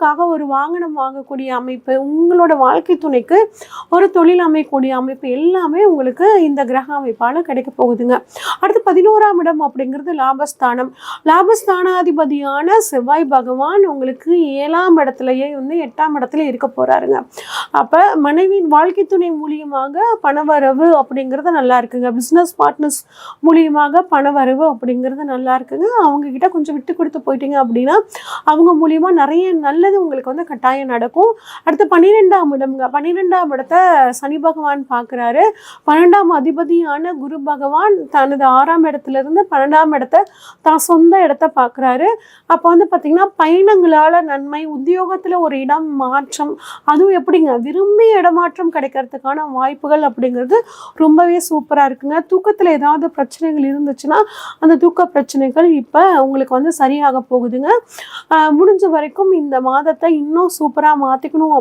குழந்தைகளுக்காக ஒரு வாகனம் வாங்கக்கூடிய அமைப்பு, உங்களோட வாழ்க்கை துணைக்கு ஒரு தொழில் அமைக்கக்கூடிய அமைப்பு எல்லாமே உங்களுக்கு இந்த கிரக அமைப்பால் கிடைக்க போகுதுங்க. அடுத்து 11ஆம் இடம் அப்படிங்கிறது லாபஸ்தானம். லாபஸ்தானாதிபதியான செவ்வாய் பகவான் உங்களுக்கு 7ஆம் இடத்துலயே வந்து 8ஆம் இடத்துல இருக்க போறாருங்க. அப்போ மனைவியின் வாழ்க்கை துணை மூலியமாக பணவரவு அப்படிங்கிறது நல்லா இருக்குங்க. பிஸ்னஸ் பார்ட்னர்ஸ் மூலியமாக பணவரவு அப்படிங்கிறது நல்லா இருக்குங்க. அவங்க கிட்ட கொஞ்சம் விட்டு கொடுத்து போயிட்டீங்க அப்படின்னா அவங்க மூலியமாக நிறைய நல்லது உங்களுக்கு வந்து கட்டாயம் நடக்கும். அடுத்து 12ஆம் இடம்ங்க. 12ஆம் இடத்தை சனி பகவான் பார்க்குறாரு. 12ஆம் அதிபதியான குரு பகவான் தனது 6ஆம் இடத்துல இருந்து 12ஆம் இடத்தை தான் சொந்த இடத்த பார்க்குறாரு. அப்போ வந்து பார்த்திங்கன்னா பயணங்களால் நன்மை, உத்தியோகத்தில் ஒரு இடம் மாற்றம், அதுவும் எப்படிங்க விரும்பிய இடமாற்றம் கிடைக்கிறதுக்கான வாய்ப்புகள் அப்படிங்கிறது ரொம்பவே சூப்பராக இருக்குங்க. தூக்கத்தில் ஏதாவது பிரச்சனைகள் இருந்துச்சுன்னா அந்த தூக்க பிரச்சனைகள் இப்போ உங்களுக்கு வந்து சரியாக போகுதுங்க. முடிஞ்ச வரைக்கும் இந்த மாதத்தை இன்னும் சூப்பராக மாற்றிக்கணும்